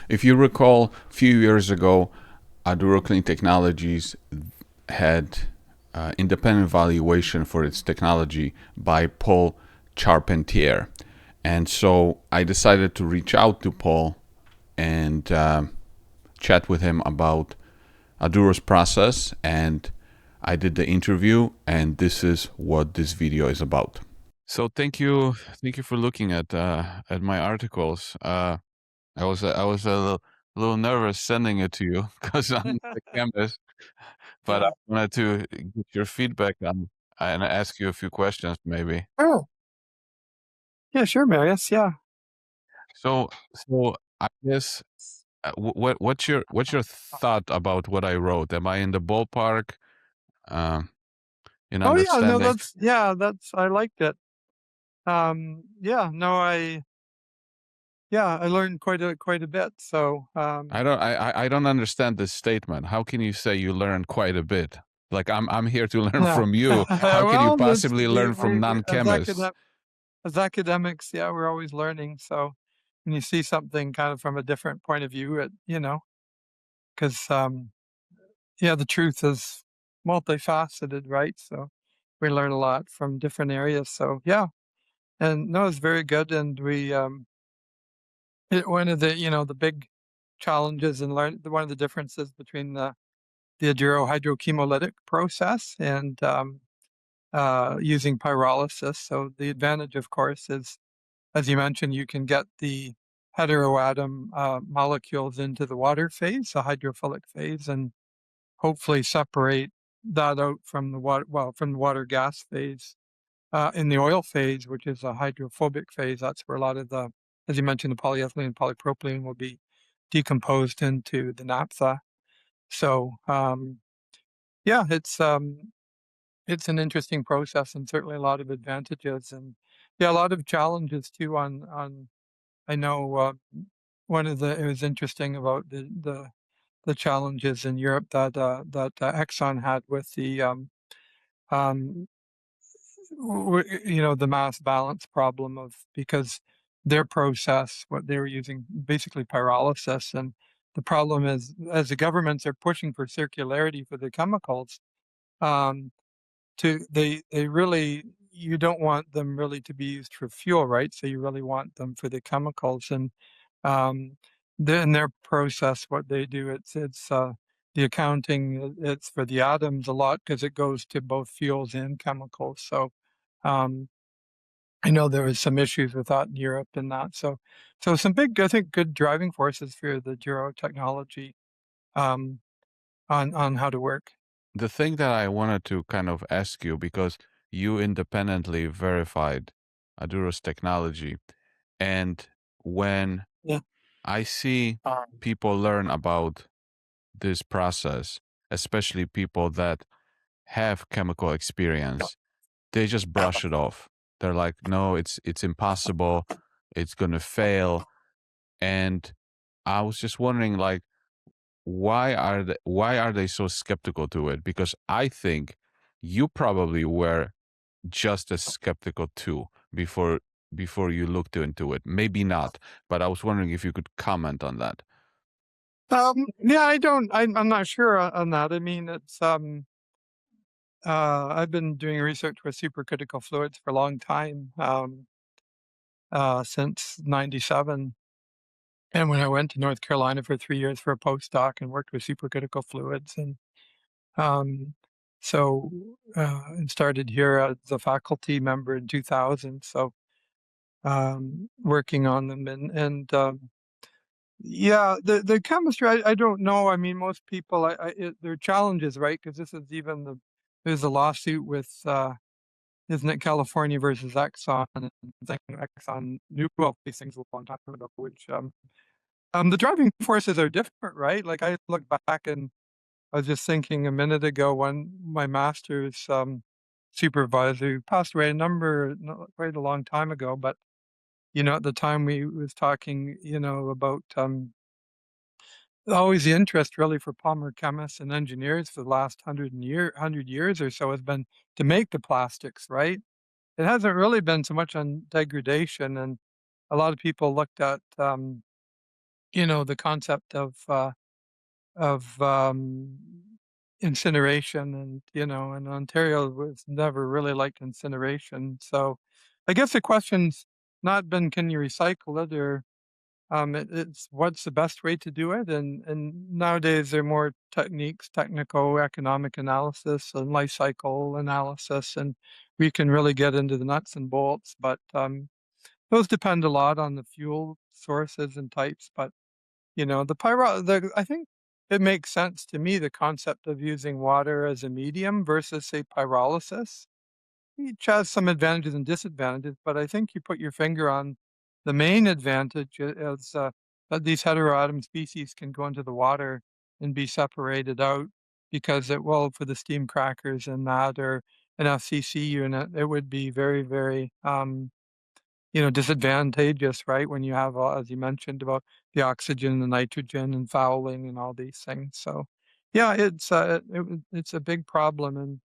If you recall, a few years ago, Aduro Clean Technologies had independent valuation for its technology by Paul Charpentier. And so I decided to reach out to Paul and chat with him about Aduro's process. And I did the interview, and this is what this video is about. So thank you for looking at my articles. I was a little nervous sending it to you because I'm the chemist, but I Yeah. wanted to get your feedback on and ask you a few questions maybe. Oh, yeah, sure, Marius. Yeah. So I guess what's your thought about what I wrote? Am I in the ballpark um, in Oh, yeah. No, understanding? I liked it. Yeah, no, I learned quite a bit. So, I don't understand this statement. How can you say you learned quite a bit? Like I'm here to learn yeah. from you. How can you Well, this, possibly learn from we non-chemists? as academics, yeah, we're always learning. So when you see something kind of from a different point of view, because, yeah, the truth is multifaceted, right? So we learn a lot from different areas. So, yeah. And no, it's very good. And one of the big challenges and one of the differences between the Aduro hydrochemolytic process and using pyrolysis. So the advantage, of course, is, as you mentioned, you can get the heteroatom molecules into the water phase, the hydrophilic phase, and hopefully separate that out from the water gas phase. In the oil phase, which is a hydrophobic phase, that's where a lot of as you mentioned, the polyethylene and polypropylene will be decomposed into the naphtha. So, yeah, it's an interesting process and certainly a lot of advantages and yeah, a lot of challenges too I know, it was interesting about the challenges in Europe that Exxon had with um, the mass balance problem of because their process, what they were using, basically pyrolysis. And the problem is, as the governments are pushing for circularity for the chemicals, um, they really, you don't want them really to be used for fuel, right? So you really want them for the chemicals. And um, in their process, what they do, it's the accounting, it's for the atoms a lot because it goes to both fuels and chemicals. So um, I know there was some issues with that in Europe and that. So some big, I think, good driving forces for the Duro technology um, on how to work. The thing that I wanted to kind of ask you, because you independently verified Aduro's technology, and when Yeah. I see people learn about this process, especially people that have chemical experience, they just brush it off. They're like, no, it's impossible, it's gonna fail. And I was just wondering, like, why are they so skeptical to it? Because I think you probably were just as skeptical too before you looked into it. Maybe not, but I was wondering if you could comment on that. Yeah, I'm not sure on that. I mean, I've been doing research with supercritical fluids for a long time, since '97. And when I went to North Carolina for 3 years for a postdoc and worked with supercritical fluids um, so, and started here as a faculty member in 2000. So, working on them yeah, the chemistry, I don't know. I mean, most people, there are challenges, right? Because this is there's a lawsuit with, isn't it California versus Exxon? And I think Exxon knew about these things a long time ago, which, the driving forces are different, right? Like I look back and I was just thinking a minute ago when my master's, supervisor who passed away quite a long time ago, but, at the time we was talking, about, always the interest really for polymer chemists and engineers for the last 100 years or so has been to make the plastics, right? It hasn't really been so much on degradation, and a lot of people looked at the concept of incineration, and and Ontario was never really liked incineration. So I guess the question's not been can you recycle it, or it's what's the best way to do it, and nowadays there are more techniques, technical economic analysis and life cycle analysis, and we can really get into the nuts and bolts. But those depend a lot on the fuel sources and types. But I think it makes sense to me, the concept of using water as a medium versus, say, pyrolysis. Each has some advantages and disadvantages, but I think you put your finger on the main advantage is that these heteroatom species can go into the water and be separated out, because it will, for the steam crackers and that, or an FCC unit, it would be very, very disadvantageous, right? When you have, as you mentioned, about the oxygen, the nitrogen, and fouling, and all these things. So, yeah, it's a big problem, and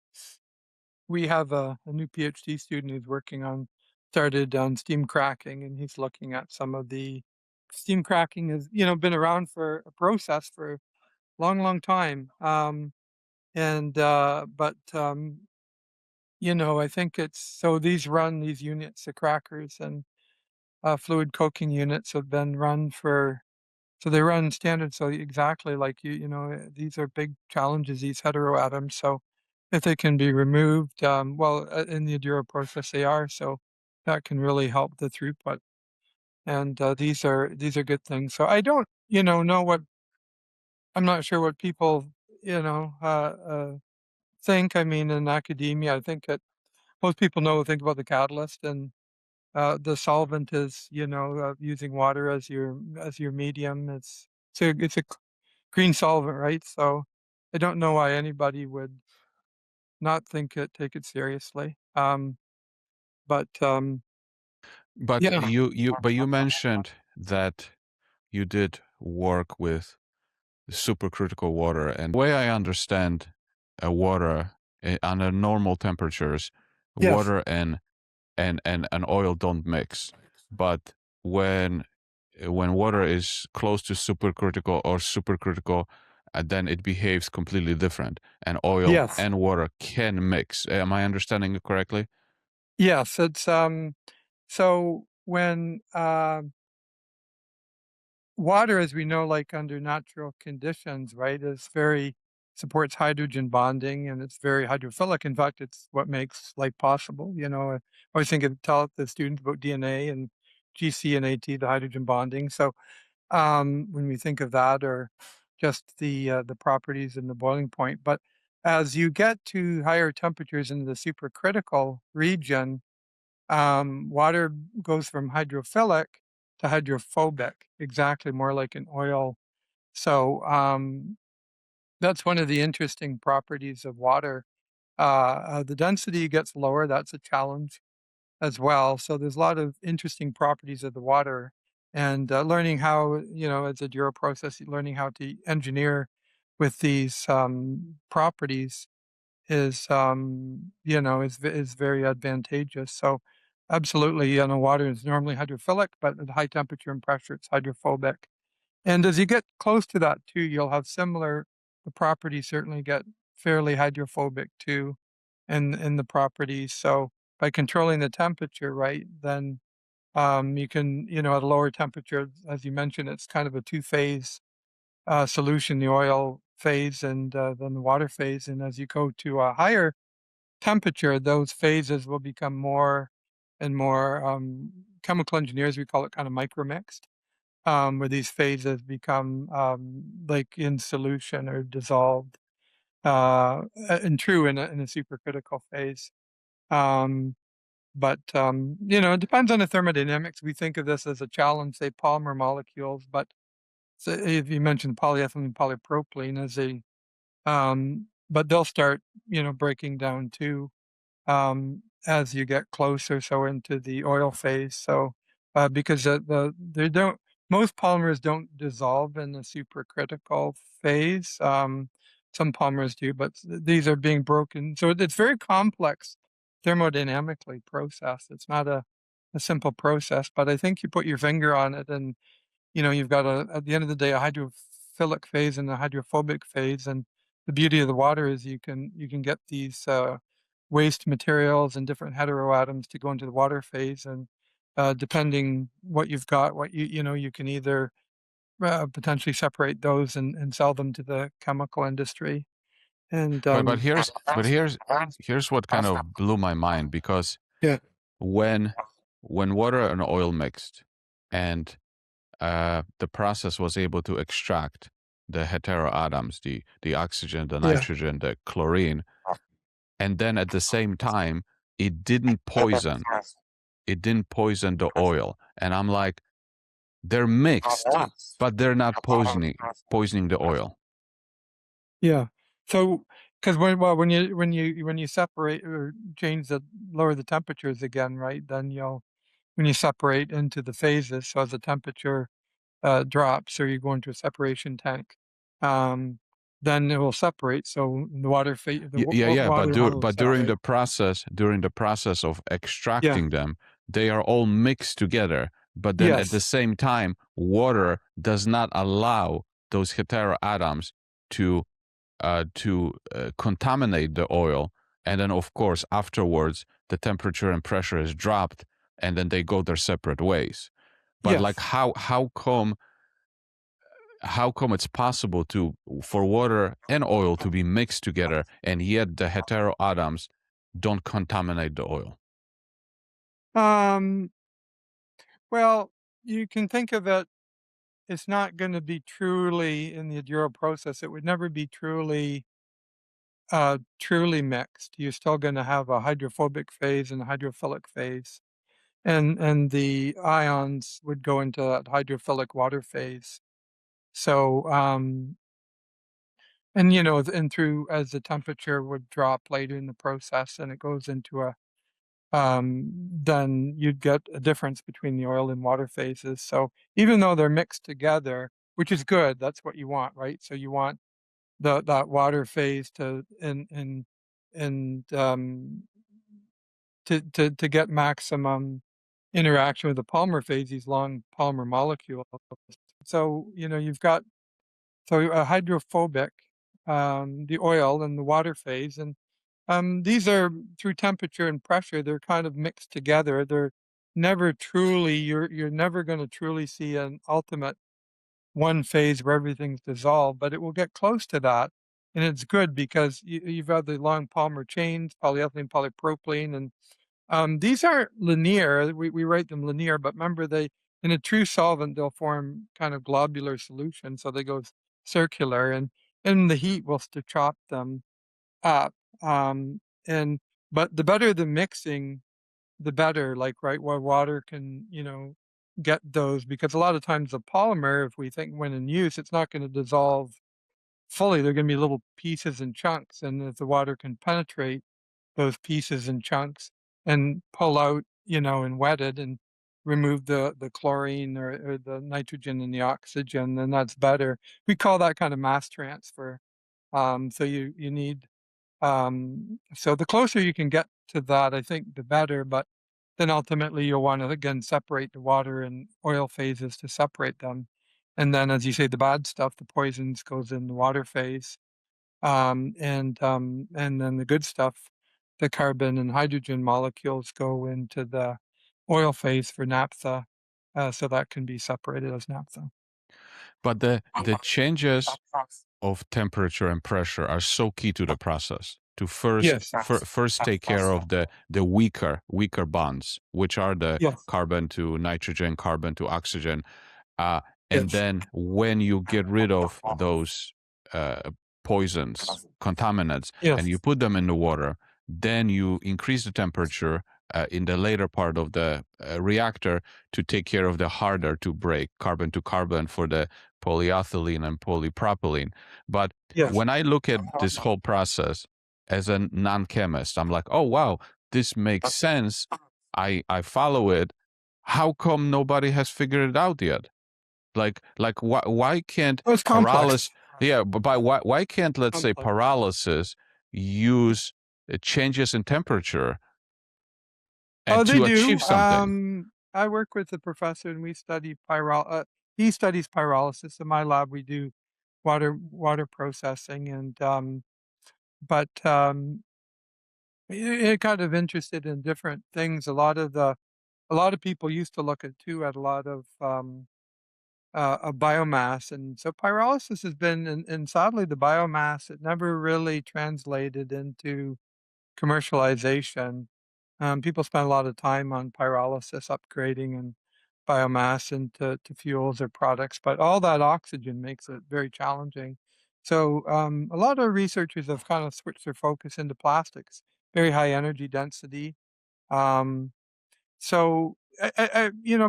we have a new PhD student who's started on steam cracking, and he's looking at some of the steam cracking has, been around for a process for a long, long time. And but I think it's so these units, the crackers and fluid coking units, have been run for, so they run standard. So exactly like these are big challenges, these heteroatoms. So if they can be removed, well, in the Aduro process they are, so that can really help the throughput. And these are good things. So I don't, know what, I'm not sure what people, think. I mean, in academia, I think that most people think about the catalyst, and the solvent is, using water as your medium. It's a green solvent, right? So I don't know why anybody would not take it seriously. But But yeah, you mentioned that you did work with supercritical water, and the way I understand water under normal temperatures, yes, water and oil don't mix. But when water is close to supercritical or supercritical, then it behaves completely different, and oil yes, and water can mix. Am I understanding it correctly? yes. It's so when water, as we know, like under natural conditions, right, is very supports hydrogen bonding, and it's very hydrophilic. In fact, it's what makes life possible. I always tell the students about DNA and GC and AT, the hydrogen bonding. So when we think of that, or just the properties in the boiling point. But as you get to higher temperatures in the supercritical region, water goes from hydrophilic to hydrophobic, exactly, more like an oil. So that's one of the interesting properties of water. The density gets lower. That's a challenge as well. So there's a lot of interesting properties of the water, and learning how, as a Duro process, learning how to engineer with these properties is very advantageous. So absolutely, water is normally hydrophilic, but at high temperature and pressure, it's hydrophobic. And as you get close to that too, you'll have the properties certainly get fairly hydrophobic too in the properties. So by controlling the temperature, right, then you can, at a lower temperature, as you mentioned, it's kind of a two-phase solution, the oil phase and then the water phase. And as you go to a higher temperature, those phases will become more and more, chemical engineers, we call it, kind of micromixed, where these phases become like in solution or dissolved, and true in a supercritical phase. Um, but it depends on the thermodynamics. We think of this as a challenge, say polymer molecules, but so if you mentioned polyethylene, polypropylene as but they'll start, breaking down too, as you get closer, so into the oil phase. So, because they don't, most polymers don't dissolve in the supercritical phase. Some polymers do, but these are being broken. So it's very complex thermodynamically process. It's not a simple process, but I think you put your finger on it, and you've got at the end of the day, a hydrophilic phase and a hydrophobic phase. And the beauty of the water is you can get these waste materials and different heteroatoms to go into the water phase. And depending what you've got, you can either potentially separate those and sell them to the chemical industry. And But here's what kind of blew my mind, because yeah, when water and oil mixed, and the process was able to extract the heteroatoms, the oxygen, the yeah, nitrogen, the chlorine, and then at the same time it didn't poison the oil. And I'm like, they're mixed, but they're not poisoning the oil. yeah. So, because when you separate or lower the temperatures again, right? Then when you separate into the phases, so as the temperature drops, or you go into a separation tank, um, then it will separate. So the water phase, Yeah, water will but during separate. the process of Yeah. extracting them, they are all mixed together. But then at the Yes. same time, water does not allow those heteroatoms to contaminate the oil. And then, of course, afterwards, the temperature and pressure is dropped, and then they go their separate ways. But like, Yes. how come it's possible for water and oil to be mixed together, and yet the heteroatoms don't contaminate the oil? Um, well, you can think of it, it's not going to be truly in the Aduro process. It would never be truly mixed. You're still going to have a hydrophobic phase and a hydrophilic phase. And the ions would go into that hydrophilic water phase. So, and through as the temperature would drop later in the process and it goes into then you'd get a difference between the oil and water phases. So even though they're mixed together, which is good, that's what you want, right? So you want that water phase and to get maximum interaction with the polymer phase, these long polymer molecules. So, you've got a hydrophobic, the oil and the water phase, and these are through temperature and pressure, they're kind of mixed together. They're never truly, you're never going to truly see an ultimate one phase where everything's dissolved, but it will get close to that. And it's good because you've got the long polymer chains, polyethylene, polypropylene, and these aren't linear. We write them linear, but remember in a true solvent, they'll form kind of globular solution. So they go circular, and the heat will to chop them up. Um, and, but the better the mixing, the better, like, right, where water can, get those, because a lot of times the polymer, if we think when in use, it's not going to dissolve fully. They're going to be little pieces and chunks. And if the water can penetrate those pieces and chunks and pull out, and wet it and remove the chlorine or the nitrogen and the oxygen, then that's better. We call that kind of mass transfer. So you need, so the closer you can get to that, I think the better, but then ultimately you'll want to again separate the water and oil phases to separate them. And then, as you say, the bad stuff, the poisons, goes in the water phase. And then the good stuff, the carbon and hydrogen molecules, go into the oil phase for naphtha, so that can be separated as naphtha. But the changes of temperature and pressure are so key to the process, to Yes. first take care of the weaker bonds, which are the Yes. carbon to nitrogen, carbon to oxygen. uh, and Yes. then when you get rid of those poisons, contaminants, and you Yes. put them in the water, then you increase the temperature in the later part of the reactor to take care of the harder to break carbon to carbon for the polyethylene and polypropylene. But Yes. when I look at this whole process as a non-chemist, I'm like, oh wow, this makes sense. I follow it. How come nobody has figured it out yet? Like why can't Oh, it's paralysis? complex. Yeah, but why can't, let's say, paralysis use changes in temperature Oh, and they to achieve do. something? I work with a professor and we study he studies pyrolysis. In my lab, we do water processing, and but it kind of interested in different things. A lot of people used to look at too at a lot of biomass, and so pyrolysis has been, and sadly, the biomass it never really translated into commercialization. People spend a lot of time on pyrolysis, upgrading and biomass into fuels or products, but all that oxygen makes it very challenging. So a lot of researchers have kind of switched their focus into plastics, very high energy density. Um, so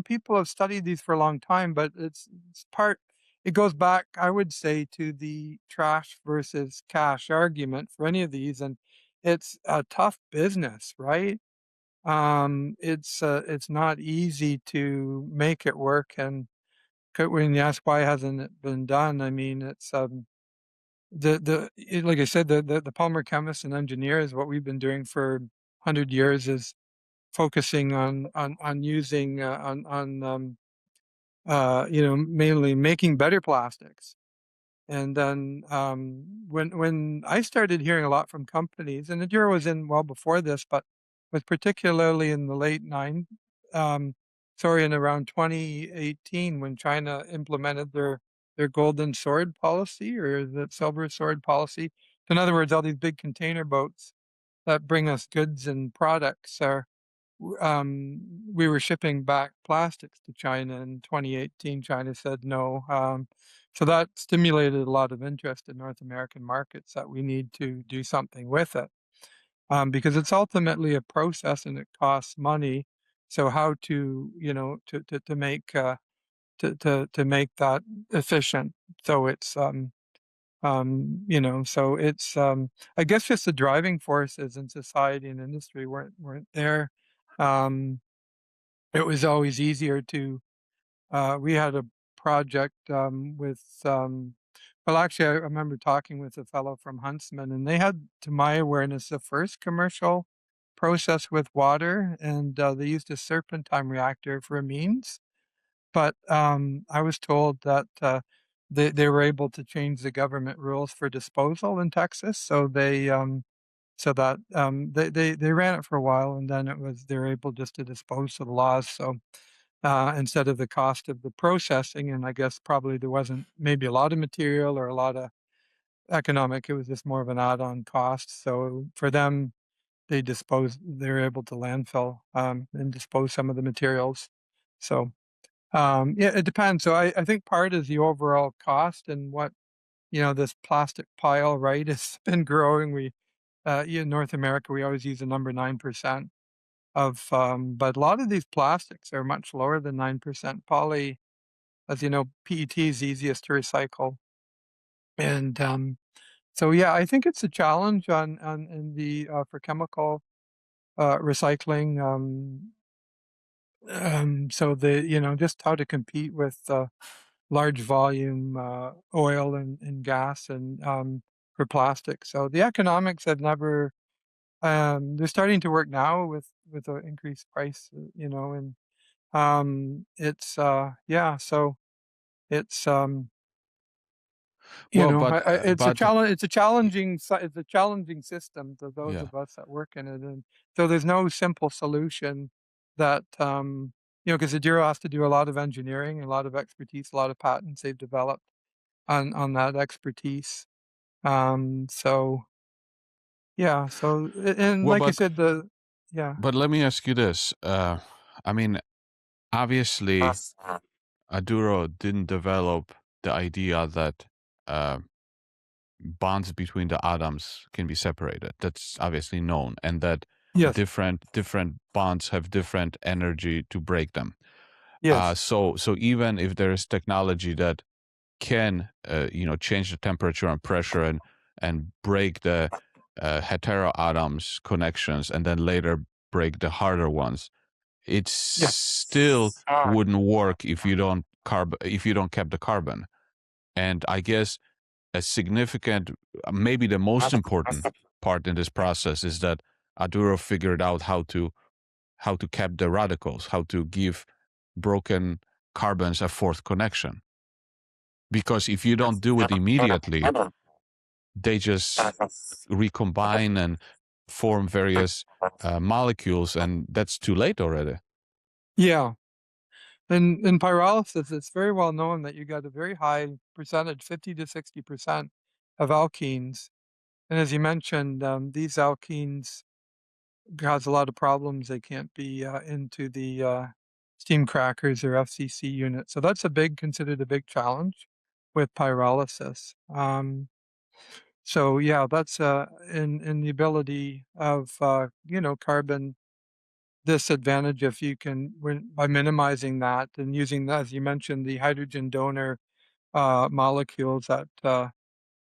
people have studied these for a long time, but it goes back, I would say, to the trash versus cash argument for any of these, and it's a tough business, right? It's not easy to make it work, and when you ask why hasn't it been done, I mean, it's like I said, the polymer chemists and engineers, what we've been doing for 100 years is focusing on using mainly making better plastics. And then when I started hearing a lot from companies, and Aduro was in well before this, but was particularly in the um, in around 2018 when China implemented their golden sword policy or the silver sword policy. In other words, all these big container boats that bring us goods and products are we were shipping back plastics to China in 2018. China said no. So that stimulated a lot of interest in North American markets that we need to do something with it, because it's ultimately a process and it costs money. So how to, to make that efficient. So I guess just the driving forces in society and industry weren't there. Um, it was always easier to, we had a project well, actually, I remember talking with a fellow from Huntsman, and they had, to my awareness, the first commercial process with water, and they used a serpentine reactor for amines. But I was told that they were able to change the government rules for disposal in Texas, so they ran it for a while, and then they were able just to dispose of the laws. So instead of the cost of the processing, and I guess probably there wasn't maybe a lot of material or a lot of economic, it was just more of an add-on cost. So for them, they were able to landfill and dispose some of the materials. So yeah, it depends. So I think part is the overall cost and what, this plastic pile, right, has been growing. In North America, we always use the number 9% but a lot of these plastics are much lower than 9%. Poly, as you know, PET is easiest to recycle. And so, yeah, I think it's a challenge in the for chemical recycling. So just how to compete with large volume oil and gas and for plastic. So the economics have never. They're starting to work now with an increased price, and it's yeah. So it's Well, but it's a challenge. It's a challenging system to those yeah. of us that work in it, and so there's no simple solution that because Aduro has to do a lot of engineering, a lot of expertise, a lot of patents they've developed on that expertise. So yeah, and Well, like I said, yeah. but let me ask you this. I mean, obviously, Aduro didn't develop the idea that uh, bonds between the atoms can be separated. That's obviously known, and that Yes. different bonds have different energy to break them. Yes. So even if there is technology that can change the temperature and pressure and break the heteroatoms connections and then later break the harder ones, it still Yes. wouldn't work if you don't keep the carbon. And I guess a significant, maybe the most important part in this process is that Aduro figured out how to cap the radicals, how to give broken carbons a fourth connection. Because if you don't do it immediately, they just recombine and form various molecules, and that's too late already. Yeah. In pyrolysis, it's very well known that you got a very high percentage, 50 to 60% of alkenes. And as you mentioned, these alkenes cause a lot of problems. They can't be into the steam crackers or FCC units. So that's considered a big challenge with pyrolysis. So yeah, that's in the ability of carbon disadvantage if you can by minimizing that and using, as you mentioned, the hydrogen donor molecules that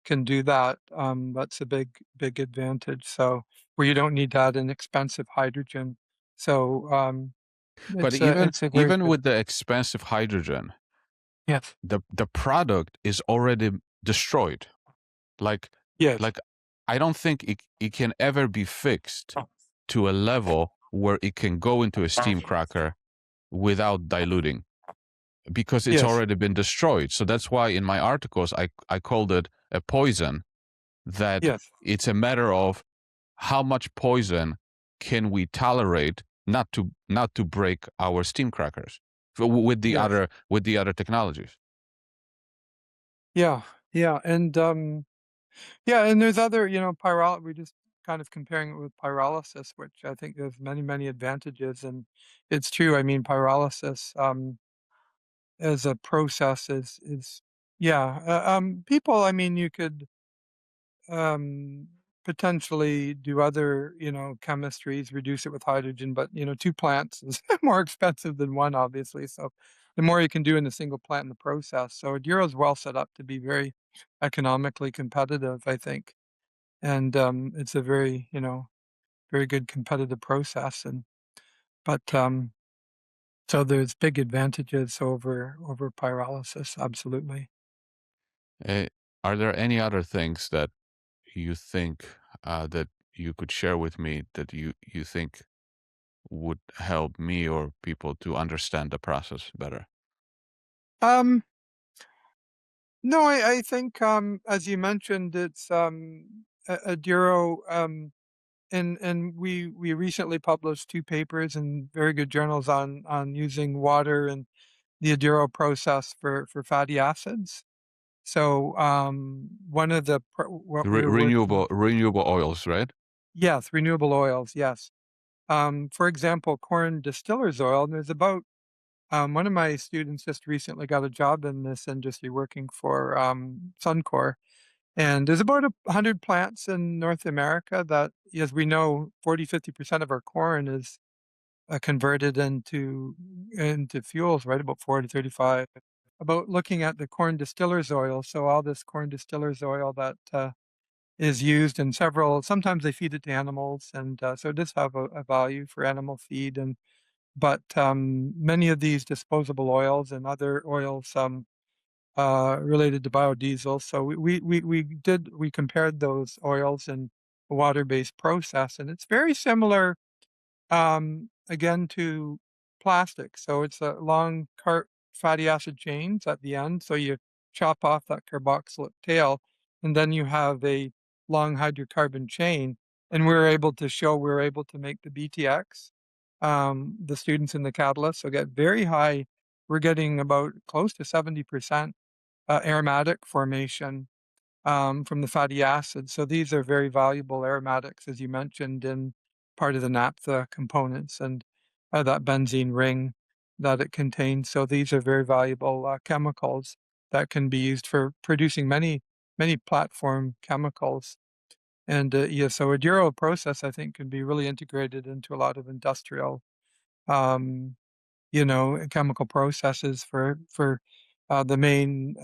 can do that. That's a big advantage. So where you don't need that inexpensive hydrogen. So But it's a very even good. with the expensive hydrogen, Yes. the product is already destroyed. Like Yes. like I don't think it can ever be fixed to a level where it can go into a steam cracker without diluting, because it's Yes. already been destroyed. So that's why in my articles I called it a poison, that Yes. it's a matter of how much poison can we tolerate not to break our steam crackers Yes. with the other technologies. Yeah. Yeah. And yeah, and there's other, we're just kind of comparing it with pyrolysis, which I think there's many advantages. And it's true. I mean, pyrolysis as a process is yeah. People, I mean, you could um, potentially do other, chemistries, reduce it with hydrogen, but, two plants is more expensive than one, obviously. So the more you can do in a single plant in the process. So Aduro is well set up to be very economically competitive, I think. And it's a very, very good competitive process. But so there's big advantages over pyrolysis, absolutely. Uh, are there any other things that you think that you could share with me that you think would help me or people to understand the process better? Um, no, I think as you mentioned, it's Aduro, and we recently published two papers in very good journals on using water and the Aduro process for fatty acids. So one of what we're working, Renewable oils, right? yes, renewable oils, yes. For example, corn distiller's oil. And there's about one of my students just recently got a job in this industry working for Suncor. And there's about 100 plants in North America that, as we know, 40-50% of our corn is converted into fuels, right? About 40-35. About looking at the corn distiller's oil. So all this corn distiller's oil that is used in several, sometimes they feed it to animals. And so it does have a value for animal feed. But many of these disposable oils and other oils related to biodiesel. So we compared those oils in a water-based process, and it's very similar again to plastic. So it's a long fatty acid chains at the end. So you chop off that carboxylic tail, and then you have a long hydrocarbon chain. And we're able to make the BTX, the students in the catalyst. So get very high. We're getting about close to 70% aromatic formation from the fatty acids. So these are very valuable aromatics, as you mentioned, in part of the naphtha components and that benzene ring that it contains. So these are very valuable chemicals that can be used for producing many platform chemicals. And yeah, so a Duro process, I think, can be really integrated into a lot of industrial, um, chemical processes for the main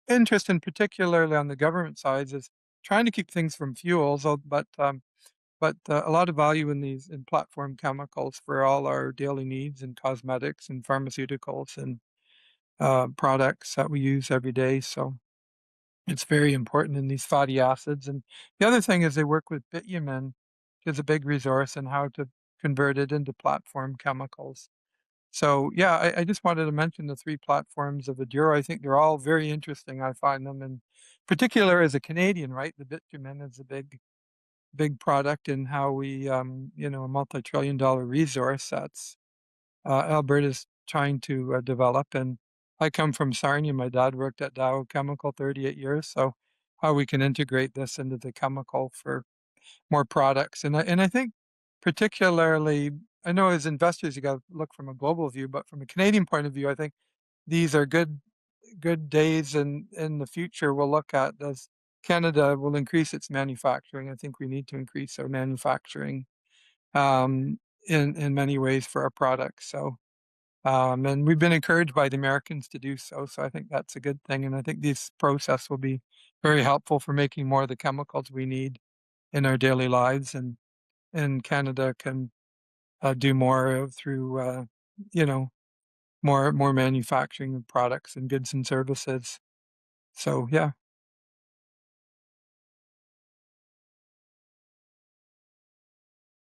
interest, in particularly on the government side, is trying to keep things from fuels, but a lot of value in these in platform chemicals for all our daily needs in cosmetics and pharmaceuticals and products that we use every day. So it's very important in these fatty acids. And the other thing is they work with bitumen, which is a big resource, and how to convert it into platform chemicals. So yeah, I just wanted to mention the three platforms of Aduro. I think they're all very interesting. I find them, in particular as a Canadian, right? The bitumen is a big product in how we, a multi-trillion-dollar resource that's Alberta's trying to develop. And I come from Sarnia. My dad worked at Dow Chemical 38 years. So how we can integrate this into the chemical for more products. And I think particularly, I know as investors, you got to look from a global view, but from a Canadian point of view, I think these are good days in the future we'll look at as Canada will increase its manufacturing. I think we need to increase our manufacturing um, in many ways for our products. So and we've been encouraged by the Americans to do so. So I think that's a good thing. And I think this process will be very helpful for making more of the chemicals we need in our daily lives. And Canada can do more through, more manufacturing of products and goods and services. So yeah.